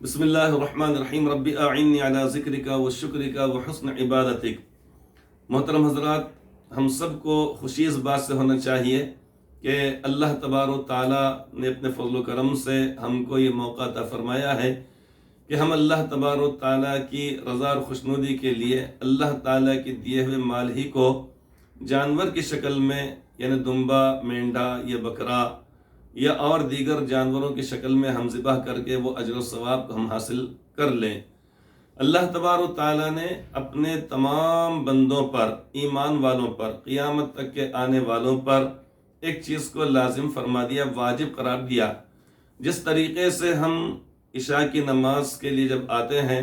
بسم اللہ الرحمن الرحیم رب اعنی علی ذکرک و شکرک و حسن عبادتک۔ محترم حضرات، ہم سب کو خوشی اس بات سے ہونا چاہیے کہ اللہ تبارک و تعالیٰ نے اپنے فضل و کرم سے ہم کو یہ موقع عطا فرمایا ہے کہ ہم اللہ تبارک و تعالیٰ کی رضا اور خوشنودی کے لیے اللہ تعالیٰ کے دیے ہوئے مال ہی کو جانور کی شکل میں، یعنی دمبا، مینڈا یا بکرا یا اور دیگر جانوروں کی شکل میں ہم ذبح کر کے وہ اجر و ثواب کو ہم حاصل کر لیں۔ اللہ تبارک و تعالیٰ نے اپنے تمام بندوں پر، ایمان والوں پر، قیامت تک کے آنے والوں پر ایک چیز کو لازم فرما دیا، واجب قرار دیا۔ جس طریقے سے ہم عشاء کی نماز کے لیے جب آتے ہیں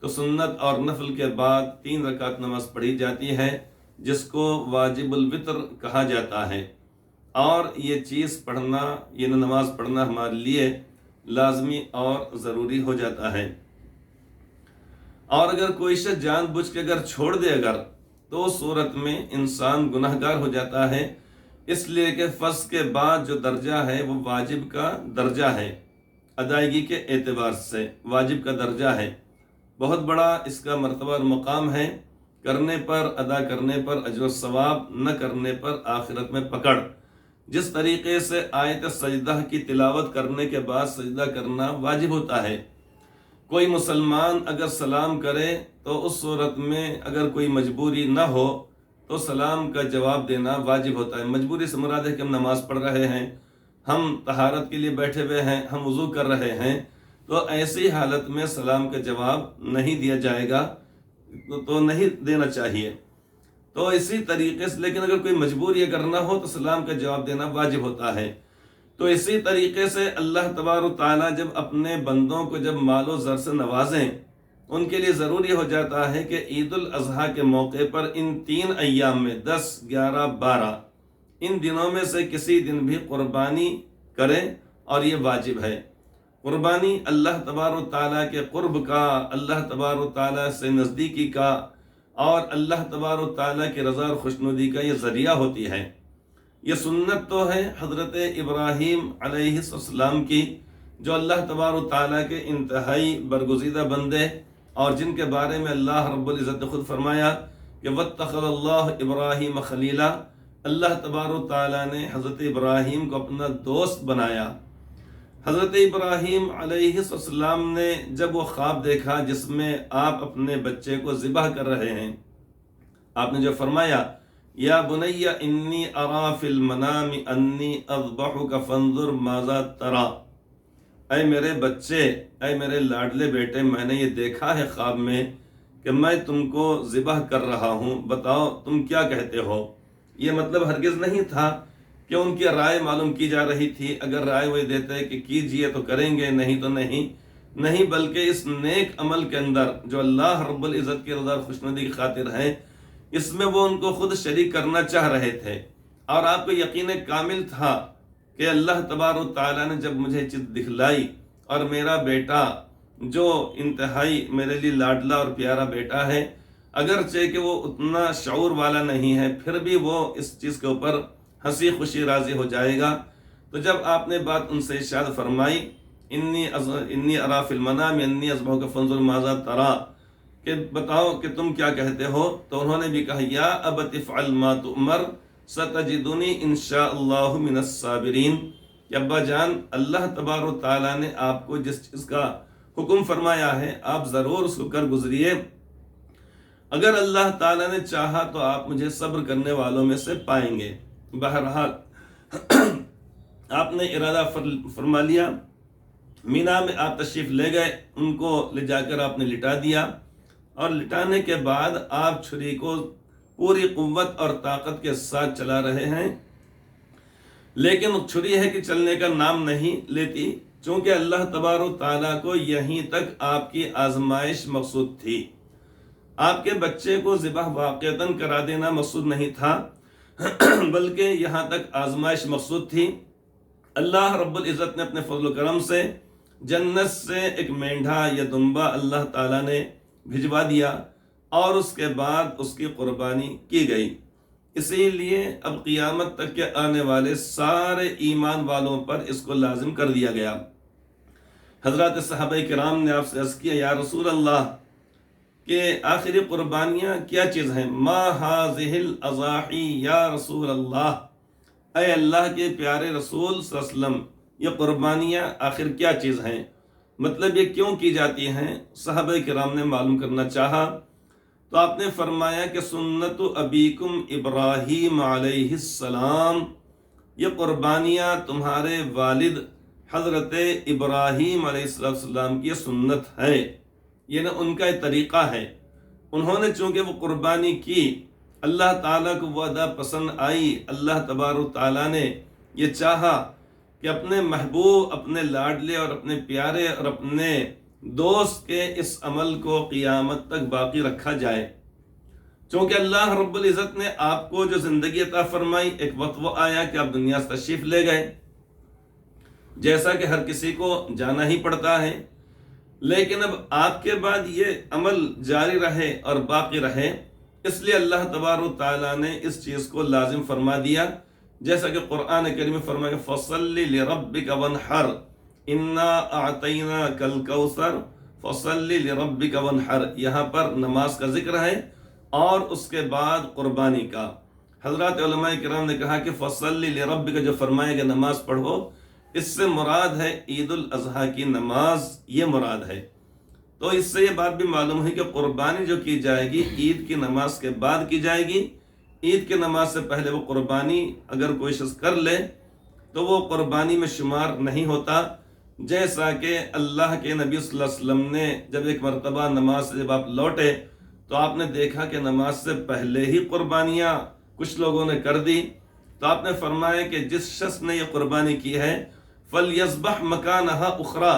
تو سنت اور نفل کے بعد 3 رکعت نماز پڑھی جاتی ہے، جس کو واجب الوتر کہا جاتا ہے، اور یہ چیز پڑھنا، یہ نماز پڑھنا ہمارے لیے لازمی اور ضروری ہو جاتا ہے۔ اور اگر کوئی شخص جان بوجھ کے اگر چھوڑ دے تو اس صورت میں انسان گناہ گار ہو جاتا ہے، اس لیے کہ فرض کے بعد جو درجہ ہے وہ واجب کا درجہ ہے، ادائیگی کے اعتبار سے واجب کا درجہ ہے، بہت بڑا اس کا مرتبہ اور مقام ہے۔ کرنے پر، ادا کرنے پر اجر و ثواب، نہ کرنے پر آخرت میں پکڑ۔ جس طریقے سے آیت سجدہ کی تلاوت کرنے کے بعد سجدہ کرنا واجب ہوتا ہے، کوئی مسلمان اگر سلام کرے تو اس صورت میں اگر کوئی مجبوری نہ ہو تو سلام کا جواب دینا واجب ہوتا ہے۔ مجبوری سے مراد ہے کہ ہم نماز پڑھ رہے ہیں، ہم طہارت کے لیے بیٹھے ہوئے ہیں، ہم وضو کر رہے ہیں، تو ایسی حالت میں سلام کا جواب نہیں دیا جائے گا، تو نہیں دینا چاہیے۔ تو اسی طریقے سے، لیکن اگر کوئی مجبوری اگر نہ ہو تو سلام کا جواب دینا واجب ہوتا ہے۔ تو اسی طریقے سے اللہ تبارک و تعالیٰ جب اپنے بندوں کو جب مال و زر سے نوازیں، ان کے لیے ضروری ہو جاتا ہے کہ عید الاضحیٰ کے موقع پر ان 3 ایام میں 10، 11، 12 ان دنوں میں سے کسی دن بھی قربانی کریں، اور یہ واجب ہے۔ قربانی اللہ تبارک و تعالیٰ کے قرب کا، اللہ تبارک و تعالیٰ سے نزدیکی کا، اور اللہ تبارک و تعالیٰ کی رضا اور خوشنودی کا یہ ذریعہ ہوتی ہے۔ یہ سنت تو ہے حضرت ابراہیم علیہ السلام کی، جو اللہ تبارک و تعالیٰ کے انتہائی برگزیدہ بندے، اور جن کے بارے میں اللہ رب العزت نے خود فرمایا کہ وَاتَّخَذَ اللَّهُ إِبْرَاهِيمَ خَلِيلًا، اللہ تبارک و تعالیٰ نے حضرت ابراہیم کو اپنا دوست بنایا۔ حضرت ابراہیم علیہ السلام نے جب وہ خواب دیکھا جس میں آپ اپنے بچے کو ذبح کر رہے ہیں، آپ نے جو فرمایا یا بنی انی ارا فی المنام انی اذبحک فانظر ماذا ترى، اے میرے بچے، اے میرے لاڈلے بیٹے، میں نے یہ دیکھا ہے خواب میں کہ میں تم کو ذبح کر رہا ہوں، بتاؤ تم کیا کہتے ہو۔ یہ مطلب ہرگز نہیں تھا کہ ان کی رائے معلوم کی جا رہی تھی، اگر رائے وہ دیتے کہ کیجئے تو کریں گے، نہیں تو نہیں، بلکہ اس نیک عمل کے اندر جو اللہ رب العزت کی رضا اور خوشنودی کی خاطر ہے، اس میں وہ ان کو خود شریک کرنا چاہ رہے تھے، اور آپ کو یقین کامل تھا کہ اللہ تبارک و تعالیٰ نے جب مجھے چیز دکھلائی، اور میرا بیٹا جو انتہائی میرے لیے لاڈلا اور پیارا بیٹا ہے، اگرچہ کہ وہ اتنا شعور والا نہیں ہے، پھر بھی وہ اس چیز کے اوپر ہنسی خوشی راضی ہو جائے گا۔ تو جب آپ نے بات ان سے ارشاد فرمائی انی ارا فی المنام انی اذبحک فانظر ماذا ترى، کہ بتاؤ کہ تم کیا کہتے ہو، تو انہوں نے بھی کہا یا ابت افعل ما تؤمر ستجدنی انشاء اللہ من الصابرین، کہ ابا جان، اللہ تبارک و تعالیٰ نے آپ کو جس چیز کا حکم فرمایا ہے آپ ضرور اس کو کر گزریے، اگر اللہ تعالیٰ نے چاہا تو آپ مجھے صبر کرنے والوں میں سے پائیں گے۔ بہرحال آپ نے ارادہ فرما لیا، مینا میں آپ تشریف لے گئے، ان کو لے جا کر آپ نے لٹا دیا، اور لٹانے کے بعد آپ چھری کو پوری قوت اور طاقت کے ساتھ چلا رہے ہیں، لیکن چھری ہے کہ چلنے کا نام نہیں لیتی، چونکہ اللہ تبارک تعالیٰ کو یہیں تک آپ کی آزمائش مقصود تھی۔ آپ کے بچے کو ذبح واقعتاً کرا دینا مقصود نہیں تھا، بلکہ یہاں تک آزمائش مقصود تھی۔ اللہ رب العزت نے اپنے فضل و کرم سے جنت سے ایک مینڈھا یا دمبا اللہ تعالیٰ نے بھجوا دیا، اور اس کے بعد اس کی قربانی کی گئی۔ اسی لیے اب قیامت تک کے آنے والے سارے ایمان والوں پر اس کو لازم کر دیا گیا حضرات صحابہ کرام نے آپ سے عرض کیا یا رسول اللہ کہ آخری قربانیاں کیا چیز ہیں؟ ما ہذہ الاضاحی یا رسول اللہ، اے اللہ کے پیارے رسول صلی اللہ علیہ وسلم یہ قربانیاں آخر کیا چیز ہیں، مطلب یہ کیوں کی جاتی ہیں؟ صحابہ کرام نے معلوم کرنا چاہا تو آپ نے فرمایا کہ سنت ابیکم ابراہیم علیہ السلام، یہ قربانیاں تمہارے والد حضرت ابراہیم علیہ السلام کی سنت ہے، یہ ان کا طریقہ ہے۔ انہوں نے چونکہ وہ قربانی کی، اللہ تعالیٰ کو وہ ادا پسند آئی، اللہ تبارک و تعالیٰ نے یہ چاہا کہ اپنے محبوب، اپنے لاڈلے اور اپنے پیارے اور اپنے دوست کے اس عمل کو قیامت تک باقی رکھا جائے۔ چونکہ اللہ رب العزت نے آپ کو جو زندگی عطا فرمائی، ایک وقت وہ آیا کہ آپ دنیا سے تشریف لے گئے، جیسا کہ ہر کسی کو جانا ہی پڑتا ہے، لیکن اب آپ کے بعد یہ عمل جاری رہے اور باقی رہے، اس لیے اللہ تبارک و تعالیٰ نے اس چیز کو لازم فرما دیا، جیسا کہ قرآن کریم میں فرمایا کہ فَصَلِّ لِرَبِّكَ وَانْحَرْ إِنَّا أَعْطَيْنَاكَ الْكَوْثَرَ فَصَلِّ لِرَبِّكَ وَانْحَرْ، یہاں پر نماز کا ذکر ہے اور اس کے بعد قربانی کا۔ حضرات علماء کرام نے کہا کہ فَصَلِّ لِرَبِّكَ جو فرمایا کہ نماز پڑھو، اس سے مراد ہے عید الاضحیٰ کی نماز، یہ مراد ہے۔ تو اس سے یہ بات بھی معلوم ہے کہ قربانی جو کی جائے گی عید کی نماز کے بعد کی جائے گی، عید کی نماز سے پہلے وہ قربانی اگر کوئی شخص کر لے تو وہ قربانی میں شمار نہیں ہوتا، جیسا کہ اللہ کے نبی صلی اللہ علیہ وسلم نے جب ایک مرتبہ نماز سے جب آپ لوٹے تو آپ نے دیکھا کہ نماز سے پہلے ہی قربانیاں کچھ لوگوں نے کر دی، تو آپ نے فرمایا کہ جس شخص نے یہ قربانی کی ہے فَلْيَذْبَحْ مَكَانَهَا أُخْرَى،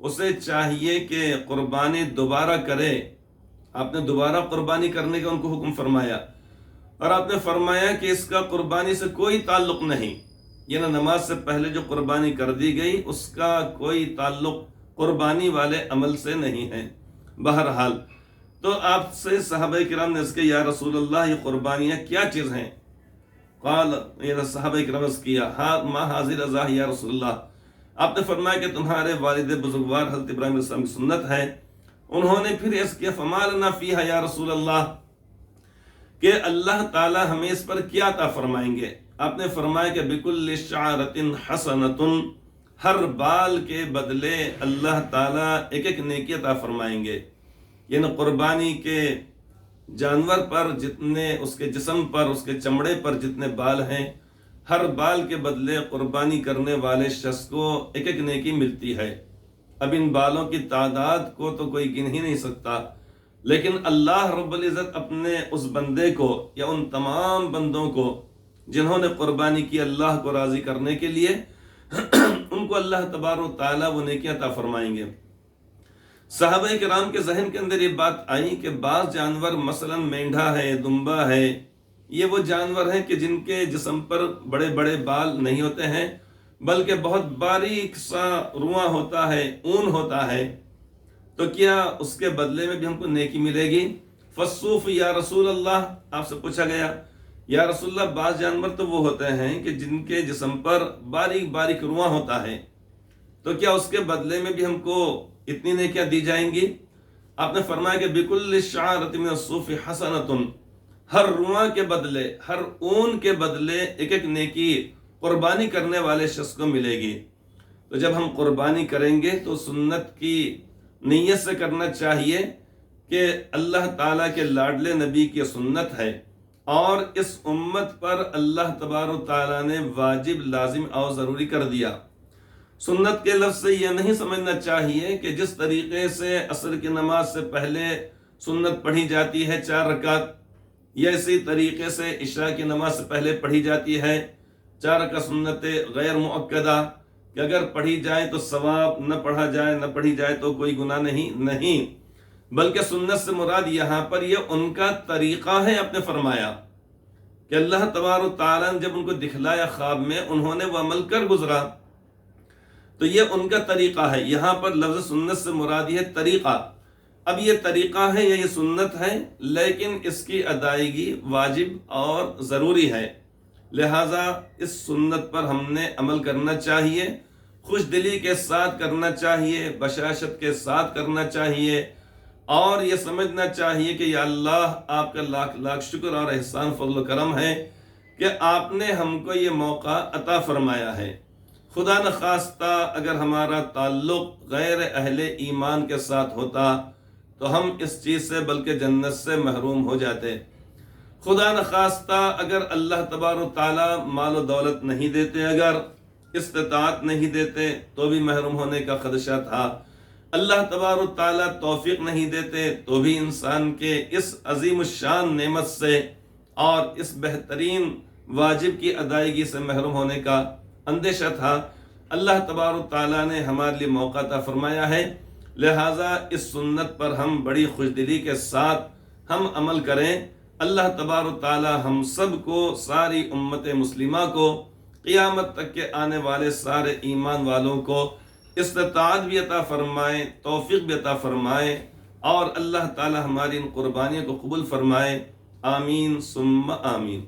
اسے چاہیے کہ قربانی دوبارہ کرے۔ آپ نے دوبارہ قربانی کرنے کا ان کو حکم فرمایا، اور آپ نے فرمایا کہ اس کا قربانی سے کوئی تعلق نہیں، یعنی نماز سے پہلے جو قربانی کر دی گئی اس کا کوئی تعلق قربانی والے عمل سے نہیں ہے۔ بہرحال تو آپ سے صحابہ کرام نے اس کے یا رسول اللہ یہ قربانیاں کیا چیز ہیں؟ قال، یہ صحابہ کرام نے کیا ما حاضر ازاح یا رسول اللہ، آپ نے فرمایا کہ تمہارے والد بزرگوار حضرت ابراہیم علیہ السلام کی سنت ہے۔ انہوں نے پھر اس کیا فما لنا فیہا یا رسول اللہ، کہ اللہ تعالی ہمیں اس پر کیا عطا فرمائیں گے؟ آپ نے فرمایا کہ بکل شعرۃ حسنۃ، ہر بال کے بدلے اللہ تعالی ایک ایک نیکی عطا فرمائیں گے، یعنی قربانی کے جانور پر جتنے اس کے جسم پر، اس کے چمڑے پر جتنے بال ہیں، ہر بال کے بدلے قربانی کرنے والے شخص کو ایک ایک نیکی ملتی ہے۔ اب ان بالوں کی تعداد کو تو کوئی گن ہی نہیں سکتا، لیکن اللہ رب العزت اپنے اس بندے کو یا ان تمام بندوں کو جنہوں نے قربانی کی اللہ کو راضی کرنے کے لیے، ان کو اللہ تبارک و تعالیٰ وہ نیکی عطا فرمائیں گے۔ صحابہ کرام کے ذہن کے اندر یہ بات آئی کہ بعض جانور مثلا مینڈھا ہے، دمبا ہے، یہ وہ جانور ہیں کہ جن کے جسم پر بڑے بڑے بال نہیں ہوتے ہیں، بلکہ بہت باریک سا رواں ہوتا ہے، اون ہوتا ہے، تو کیا اس کے بدلے میں بھی ہم کو نیکی ملے گی؟ فالصوف یا رسول اللہ، آپ سے پوچھا گیا یا رسول اللہ بعض جانور تو وہ ہوتے ہیں کہ جن کے جسم پر باریک باریک رواں ہوتا ہے، تو کیا اس کے بدلے میں بھی ہم کو اتنی نیکیاں دی جائیں گی؟ آپ نے فرمایا کہ بکل شعرۃ من الصوف حسنۃ، ہر رواں کے بدلے، ہر اون کے بدلے ایک ایک نیکی قربانی کرنے والے شخص کو ملے گی۔ تو جب ہم قربانی کریں گے تو سنت کی نیت سے کرنا چاہیے کہ اللہ تعالیٰ کے لاڈلے نبی کی سنت ہے، اور اس امت پر اللہ تبارک و تعالیٰ نے واجب، لازم اور ضروری کر دیا۔ سنت کے لفظ سے یہ نہیں سمجھنا چاہیے کہ جس طریقے سے عصر کی نماز سے پہلے سنت پڑھی جاتی ہے 4 رکعت، یا اسی طریقے سے عشاء کی نماز سے پہلے پڑھی جاتی ہے 4 رکعت سنت غیر مؤکدہ، کہ اگر پڑھی جائے تو ثواب، نہ پڑھا جائے، نہ پڑھی جائے تو کوئی گناہ نہیں، بلکہ سنت سے مراد یہاں پر یہ ان کا طریقہ ہے۔ آپ نے فرمایا کہ اللہ تبارک و تعالیٰ نے جب ان کو دکھلایا خواب میں، انہوں نے وہ عمل کر گزرا، تو یہ ان کا طریقہ ہے۔ یہاں پر لفظ سنت سے مراد یہ طریقہ، اب یہ طریقہ ہے یا یہ سنت ہے، لیکن اس کی ادائیگی واجب اور ضروری ہے، لہٰذا اس سنت پر ہم نے عمل کرنا چاہیے، خوش دلی کے ساتھ کرنا چاہیے، بشاشت کے ساتھ کرنا چاہیے، اور یہ سمجھنا چاہیے کہ یا اللہ آپ کا لاکھ لاکھ شکر اور احسان فضل و کرم ہے کہ آپ نے ہم کو یہ موقع عطا فرمایا ہے۔ خدا نخواستہ اگر ہمارا تعلق غیر اہل ایمان کے ساتھ ہوتا تو ہم اس چیز سے بلکہ جنت سے محروم ہو جاتے۔ خدا نخواستہ اگر اللہ تبارک و تعالیٰ مال و دولت نہیں دیتے، اگر استطاعت نہیں دیتے تو بھی محروم ہونے کا خدشہ تھا۔ اللہ تبارک و تعالیٰ توفیق نہیں دیتے تو بھی انسان کے اس عظیم الشان نعمت سے اور اس بہترین واجب کی ادائیگی سے محروم ہونے کا اندیشہ تھا۔ اللہ تبارک و تعالیٰ نے ہمارے لیے موقع عطا فرمایا ہے، لہٰذا اس سنت پر ہم بڑی خوشدلی کے ساتھ ہم عمل کریں۔ اللہ تبارک و تعالیٰ ہم سب کو، ساری امت مسلمہ کو، قیامت تک کے آنے والے سارے ایمان والوں کو استطاعت بھی عطا فرمائے، توفیق بھی عطا فرمائے، اور اللہ تعالیٰ ہماری ان قربانیوں کو قبول فرمائے۔ آمین ثم آمین۔